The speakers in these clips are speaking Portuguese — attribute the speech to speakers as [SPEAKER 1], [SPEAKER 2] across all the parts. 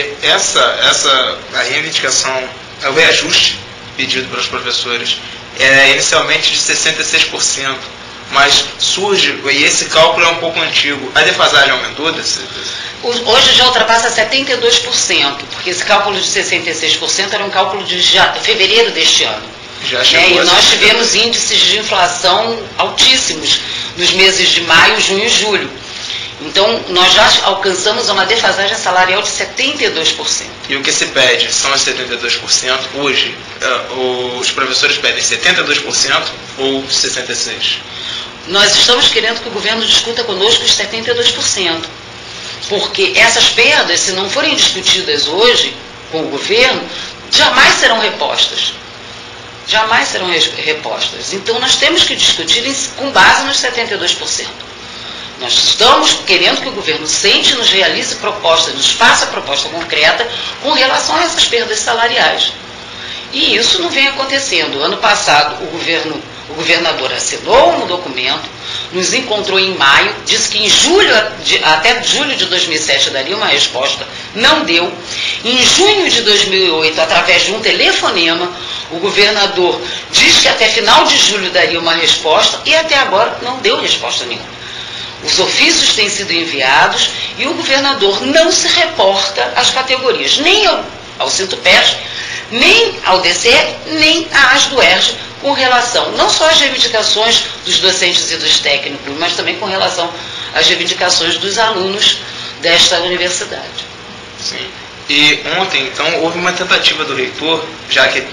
[SPEAKER 1] a reivindicação, o reajuste pedido pelos professores é inicialmente de 66%, mas surge, e esse cálculo é um pouco antigo, a defasagem aumentou?
[SPEAKER 2] Hoje já ultrapassa 72%, porque esse cálculo de 66% era um cálculo de fevereiro deste ano.
[SPEAKER 1] Já chegou
[SPEAKER 2] e nós tivemos índices de inflação altíssimos nos meses de maio, junho e julho. Então, nós já alcançamos uma defasagem salarial de 72%.
[SPEAKER 1] E o que se pede são os 72%. Hoje, os professores pedem 72% ou 66%?
[SPEAKER 2] Nós estamos querendo que o governo discuta conosco os 72%. Porque essas perdas, se não forem discutidas hoje com o governo, jamais serão repostas. Jamais serão repostas. Então, nós temos que discutir com base nos 72%. Nós estamos querendo que o governo sente e nos realize propostas, nos faça proposta concreta com relação a essas perdas salariais. E isso não vem acontecendo. Ano passado, o governador assinou um documento, nos encontrou em maio, disse que em julho, até julho de 2007 daria uma resposta, não deu. Em junho de 2008, através de um telefonema, o governador diz que até final de julho daria uma resposta e até agora não deu resposta nenhuma. Os ofícios têm sido enviados e o governador não se reporta às categorias, nem ao Sintupers, nem ao DCE, nem à ASDUERJ, com relação não só às reivindicações dos docentes e dos técnicos, mas também com relação às reivindicações dos alunos desta universidade.
[SPEAKER 1] Sim. E ontem, então, houve uma tentativa do reitor, já que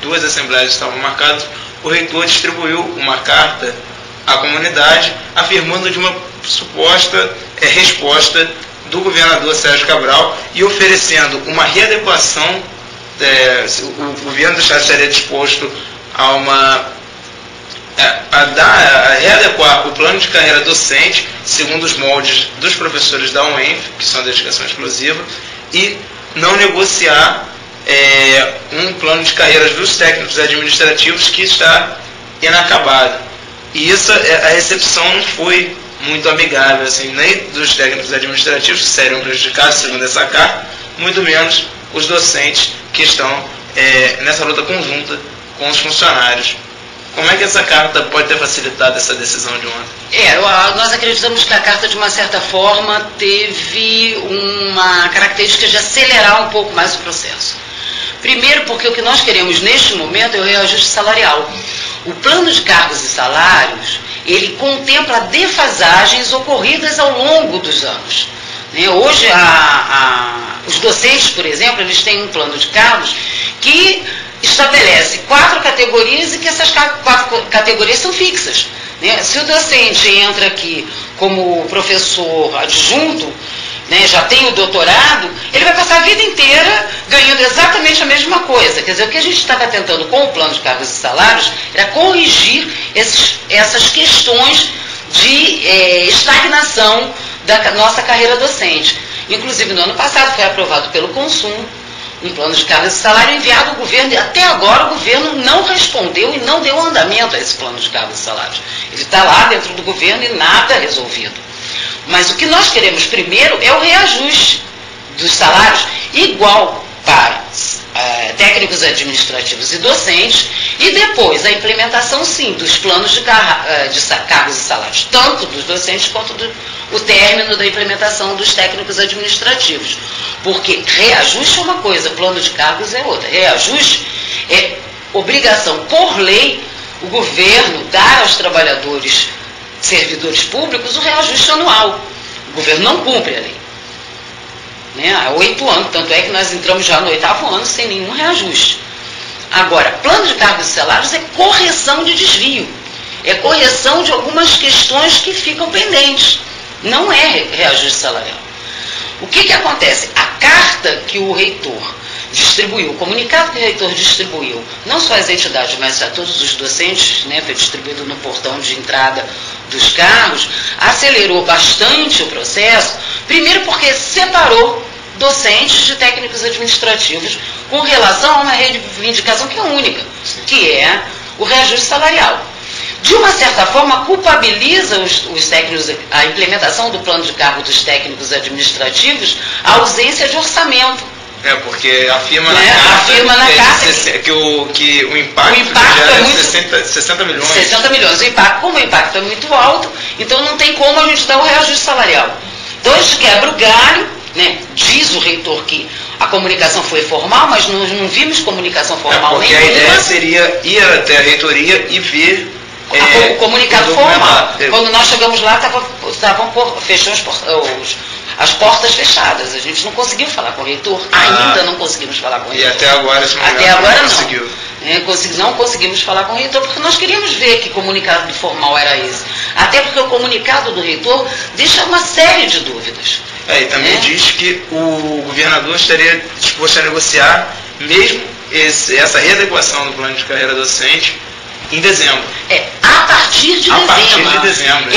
[SPEAKER 1] 2 assembleias estavam marcadas, o reitor distribuiu uma carta à comunidade, afirmando de uma suposta resposta do governador Sérgio Cabral e oferecendo uma readequação, o governo do Estado estaria disposto a readequar o plano de carreira docente segundo os moldes dos professores da UENF, que são a dedicação exclusiva, e não negociar um plano de carreiras dos técnicos administrativos que está inacabado. E isso, a recepção não foi muito amigável, assim, nem dos técnicos administrativos que seriam prejudicados, segundo essa carta, muito menos os docentes que estão nessa luta conjunta com os funcionários. Como é que essa carta pode ter facilitado essa decisão de ontem?
[SPEAKER 2] Nós acreditamos que a carta, de uma certa forma, teve uma característica de acelerar um pouco mais o processo. Primeiro, porque o que nós queremos neste momento é o reajuste salarial. O plano de cargos e salários, ele contempla defasagens ocorridas ao longo dos anos. Hoje, os docentes, por exemplo, eles têm um plano de cargos que estabelece 4 categorias e que essas 4 categorias são fixas. Se o docente entra aqui como professor adjunto, já tem o doutorado, ele vai passar a vida inteira ganhando exatamente a mesma coisa. Quer dizer, o que a gente estava tentando com o plano de cargos e salários era corrigir essas questões de estagnação da nossa carreira docente. Inclusive, no ano passado foi aprovado pelo Consumo um plano de cargos e salário enviado ao governo, e até agora o governo não respondeu e não deu andamento a esse plano de cargos e salários. Ele está lá dentro do governo e nada resolvido. Mas o que nós queremos primeiro é o reajuste dos salários igual para técnicos administrativos e docentes, e depois a implementação, sim, dos planos de cargos e salários, tanto dos docentes quanto o término da implementação dos técnicos administrativos. Porque reajuste é uma coisa, plano de cargos é outra. Reajuste é obrigação por lei o governo dar aos trabalhadores, servidores públicos, o reajuste anual. O governo não cumpre a lei. Há 8 anos, tanto é que nós entramos já no 8º ano sem nenhum reajuste. Agora, plano de cargos e salários é correção de desvio, é correção de algumas questões que ficam pendentes, não é reajuste salarial. O que acontece? A carta que o reitor distribuiu, o comunicado que o reitor distribuiu, não só às entidades, mas a todos os docentes, foi distribuído no portão de entrada dos cargos, acelerou bastante o processo, primeiro porque separou docentes de técnicos administrativos com relação a uma reivindicação que é única, que é o reajuste salarial. de uma certa forma, culpabiliza os técnicos, a implementação do plano de cargo dos técnicos administrativos, a ausência de orçamento.
[SPEAKER 1] Porque afirma na carta que o impacto
[SPEAKER 2] é muito,
[SPEAKER 1] 60 milhões.
[SPEAKER 2] 60 milhões. Como o impacto é muito alto, então não tem como a gente dar o reajuste salarial. Então a gente quebra o galho, né? Diz o reitor que a comunicação foi formal, mas nós não vimos comunicação formal
[SPEAKER 1] porque
[SPEAKER 2] nenhuma.
[SPEAKER 1] A ideia seria ir até a reitoria e ver
[SPEAKER 2] o comunicado formal. Quando nós chegamos lá, fechou as portas fechadas. A gente não conseguiu falar com o reitor. Ainda não conseguimos falar com o reitor.
[SPEAKER 1] E até agora,
[SPEAKER 2] não conseguiu. Não conseguimos falar com o reitor, porque nós queríamos ver que comunicado formal era esse. Até porque o comunicado do reitor deixa uma série de dúvidas.
[SPEAKER 1] E também diz que o governador estaria disposto a negociar mesmo essa readequação do plano de carreira docente em dezembro.
[SPEAKER 2] A partir de dezembro.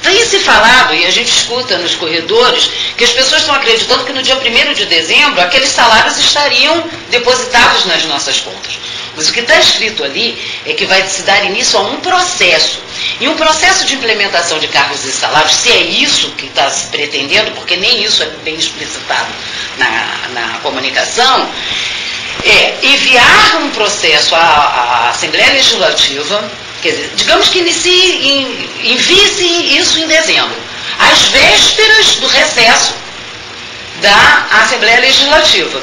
[SPEAKER 2] Tem se falado, e a gente escuta nos corredores, que as pessoas estão acreditando que no dia 1º de dezembro aqueles salários estariam depositados nas nossas contas. Mas o que está escrito ali é que vai se dar início a um processo. E um processo de implementação de cargos e salários, se é isso que está se pretendendo, porque nem isso é bem explicitado na comunicação, enviar um processo à Assembleia Legislativa. Quer dizer, digamos que envie-se isso em dezembro, às vésperas do recesso da Assembleia Legislativa,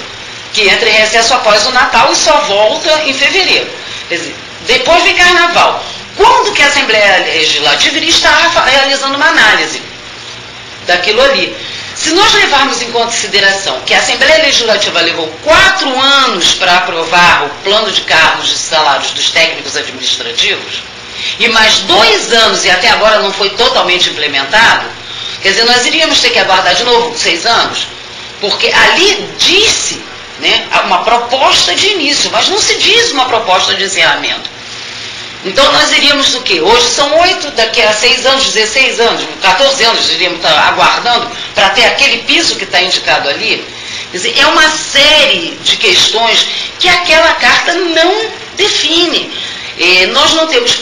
[SPEAKER 2] que entra em recesso após o Natal e só volta em fevereiro. Quer dizer, depois vem Carnaval. Quando que a Assembleia Legislativa iria estar realizando uma análise daquilo ali? Se nós levarmos em consideração que a Assembleia Legislativa levou 4 anos para aprovar o plano de cargos e salários dos técnicos administrativos, e mais 2 anos e até agora não foi totalmente implementado, quer dizer, nós iríamos ter que aguardar de novo 6 anos, porque ali disse, né, uma proposta de início, mas não se diz uma proposta de encerramento. Então nós iríamos o quê? Hoje são 8, daqui a 6 anos, 16 anos, 14 anos, iríamos estar aguardando para ter aquele piso que está indicado ali. Quer dizer, é uma série de questões que aquela carta não define. Nós não temos,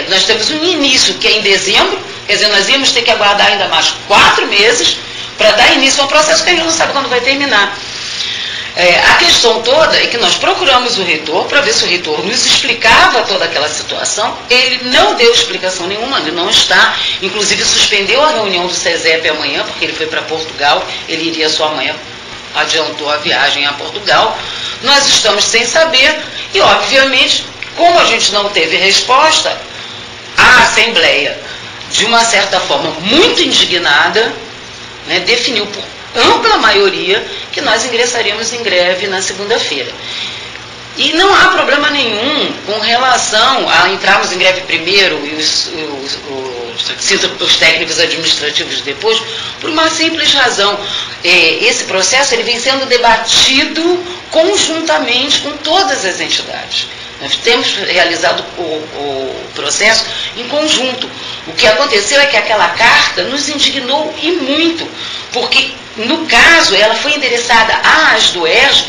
[SPEAKER 2] nós temos um início que é em dezembro, quer dizer, nós íamos ter que aguardar ainda mais 4 meses para dar início a um processo que a gente não sabe quando vai terminar. A questão toda é que nós procuramos o reitor para ver se o reitor nos explicava toda aquela situação. Ele não deu explicação nenhuma, ele não está, inclusive suspendeu a reunião do CESEP amanhã, porque ele foi para Portugal, ele iria só amanhã, adiantou a viagem a Portugal. Nós estamos sem saber e, obviamente, como a gente não teve resposta, a Assembleia, de uma certa forma muito indignada, né, definiu por ampla maioria que nós ingressaríamos em greve na segunda-feira. E não há problema nenhum com relação a entrarmos em greve primeiro e os técnicos administrativos depois, por uma simples razão. Esse processo ele vem sendo debatido conjuntamente com todas as entidades. Nós temos realizado o processo em conjunto. O que aconteceu é que aquela carta nos indignou e muito, porque, no caso, ela foi endereçada à ASDOERJ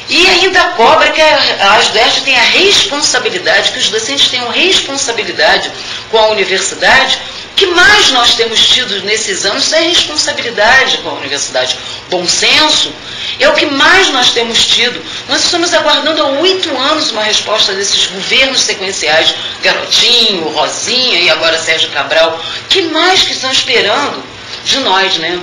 [SPEAKER 2] e ainda cobra que a ASDOERJ tenha responsabilidade, que os docentes tenham responsabilidade com a universidade. O que mais nós temos tido nesses anos é responsabilidade com a universidade. Bom senso é o que mais nós temos tido. Nós estamos aguardando há 8 anos uma resposta desses governos sequenciais, Garotinho, Rosinha e agora Sérgio Cabral. O que mais que estão esperando de nós, né?